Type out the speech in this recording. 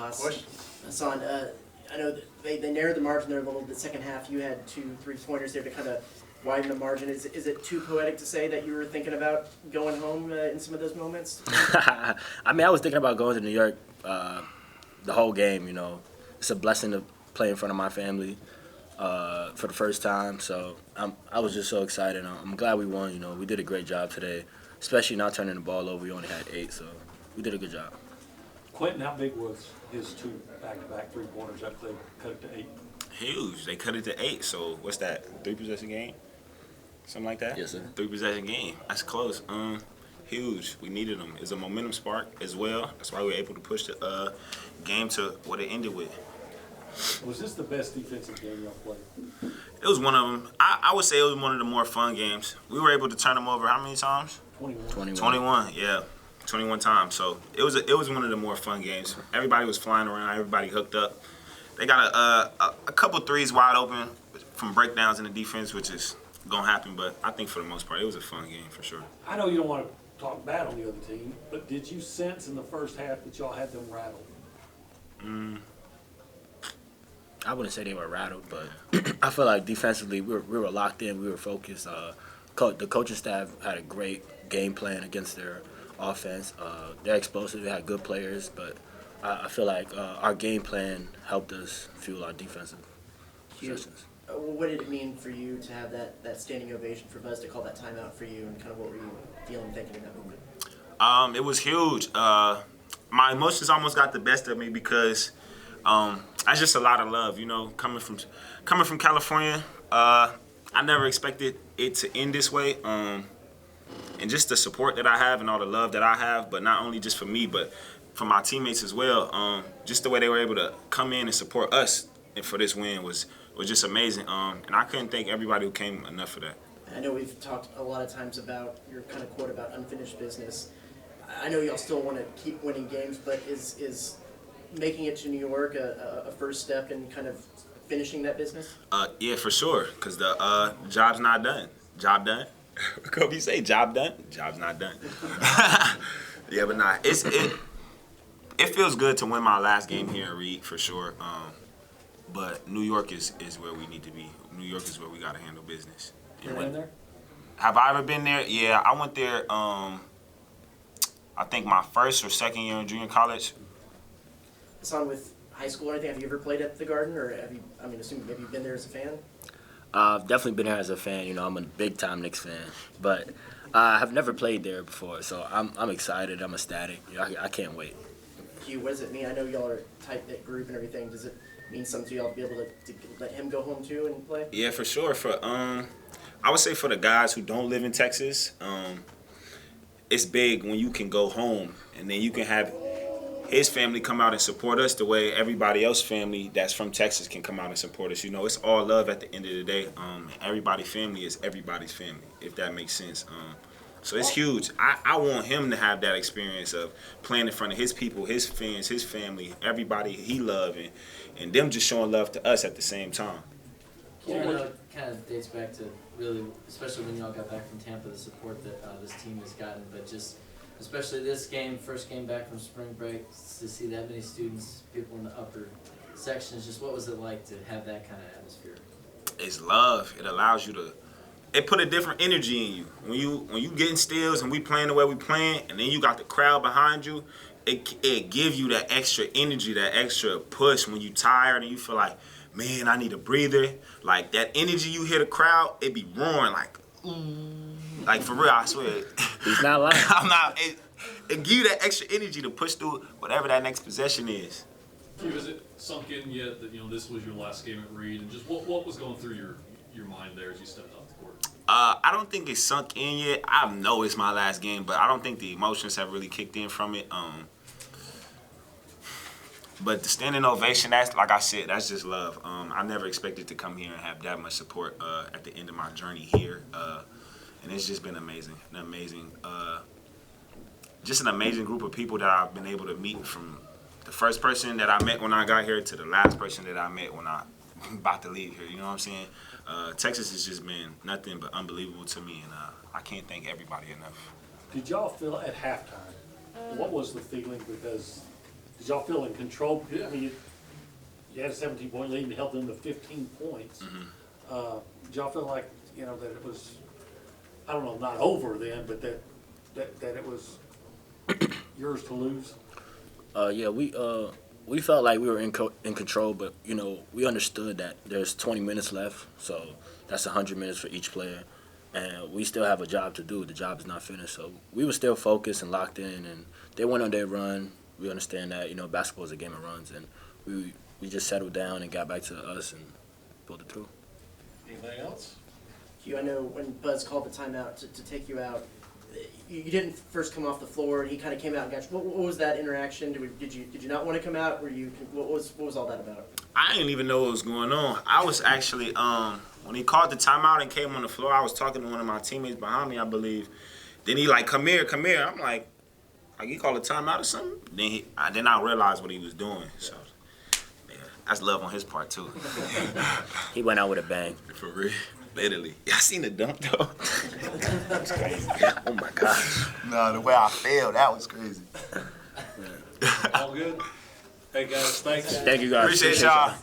boss. Of course. Hassan, I know that they narrowed the margin there a little bit. Second half, you had 2 3-pointers there to kind of widen the margin. Is it too poetic to say that you were thinking about going home in some of those moments? I mean, I was thinking about going to New York the whole game, you know. It's a blessing to play in front of my family for the first time. So I was just so excited. I'm glad we won, you know. We did a great job today, especially not turning the ball over. We only had 8, so we did a good job. Quenton, how big was his 2 back-to-back 3-pointers after they cut it to 8? Huge. They cut it to 8. So what's that? 3-possession game? Something like that? Yes, sir. 3-possession game. That's close. Huge. We needed them. It's a momentum spark as well. That's why we were able to push the game to what it ended with. Was this the best defensive game y'all played? It was one of them. I would say it was one of the more fun games. We were able to turn them over how many times? 21. 21, yeah. 21 times. So it was one of the more fun games. Everybody was flying around. Everybody hooked up. They got a couple threes wide open from breakdowns in the defense, which is going to happen. But I think for the most part, it was a fun game for sure. I know you don't want to talk bad on the other team, but did you sense in the first half that y'all had them rattled? I wouldn't say they were rattled, but I feel like defensively we were locked in. We were focused. The coaching staff had a great game plan against their offense. They're explosive. They had good players, but I feel like our game plan helped us fuel our defensive possessions. What did it mean for you to have that standing ovation for Buzz to call that timeout for you, and kind of what were you feeling, thinking in that moment? It was huge. My emotions almost got the best of me because that's just a lot of love, you know, coming from California. I never expected it to end this way. And just the support that I have and all the love that I have, but not only just for me, but for my teammates as well. Just the way they were able to come in and support us and for this win was just amazing. And I couldn't thank everybody who came enough for that. I know we've talked a lot of times about your kind of quote about unfinished business. I know y'all still want to keep winning games, but is making it to New York a first step in kind of finishing that business? Yeah, for sure, because the job's not done. Job done? Kobe say job done? Job's not done. Yeah, but nah, it feels good to win my last game here in Reed, for sure. But New York is where we need to be. New York is where we got to handle business. You been there? Have I ever been there? Yeah, I went there, I think my first or second year in junior college. Hassan, with high school or anything, have you ever played at the Garden, or have you, assume maybe you've been there as a fan? I've definitely been here as a fan. You know, I'm a big-time Knicks fan, but I have never played there before, so I'm excited. I'm ecstatic. You know, I can't wait. Hugh, what does it mean? I know y'all are a tight-knit group and everything. Does it mean something to y'all to be able to let him go home too and play? Yeah, for sure. For I would say for the guys who don't live in Texas, it's big when you can go home and then you can have his family come out and support us the way everybody else's family that's from Texas can come out and support us. You know, it's all love at the end of the day. Everybody's family is everybody's family, if that makes sense. So it's huge. I want him to have that experience of playing in front of his people, his fans, his family, everybody he loves, and them just showing love to us at the same time. Yeah, I know it kind of dates back to really, especially when y'all got back from Tampa, the support that this team has gotten, but just especially this game, first game back from spring break, to see that many students, people in the upper sections, just what was it like to have that kind of atmosphere? It's love. It allows you to, it put a different energy in you. When you getting steals and we playing the way we playing, and then you got the crowd behind you, it give you that extra energy, that extra push when you tired and you feel like, man, I need a breather. Like that energy you hear the crowd, it be roaring like, ooh. Like for real, I swear. He's not lying. I'm not. It give you that extra energy to push through whatever that next possession is. Has it sunk in yet that this was your last game at Reed, and just what was going through your mind there as you stepped off the court? I don't think it's sunk in yet. I know it's my last game, but I don't think the emotions have really kicked in from it. But the standing ovation, that's like I said, that's just love. I never expected to come here and have that much support at the end of my journey here. And it's just been amazing, just an amazing group of people that I've been able to meet, from the first person that I met when I got here to the last person that I met when I'm about to leave here. You know what I'm saying? Texas has just been nothing but unbelievable to me, and I can't thank everybody enough. Did y'all feel at halftime, what was the feeling? Because Did y'all feel in control? I mean, you had a 17-point lead and held them to 15 points. Did y'all feel like, you know, that it was, I don't know, not over then, but that it was yours to lose? Yeah, we felt like we were in control, but you know, we understood that there's 20 minutes left, so that's 100 minutes for each player, and we still have a job to do. The job is not finished, so we were still focused and locked in. And they went on their run. We understand that, you know, basketball is a game of runs, and we just settled down and got back to us and pulled it through. Anything else? Hugh, I know when Buzz called the timeout to take you out, you didn't first come off the floor, and he kind of came out and got you. What was that interaction? Did you not want to come out? What was all that about? I didn't even know what was going on. I was actually when he called the timeout and came on the floor, I was talking to one of my teammates behind me, I believe. Then he like, come here. I'm like he called a timeout or something. Then I realized what he was doing. So yeah, that's love on his part too. He went out with a bang. For real. Literally. I seen the dunk though. That was crazy. Oh my gosh. No, the way I felt, that was crazy. All good? Hey, guys, thanks. Thank you guys. Appreciate y'all.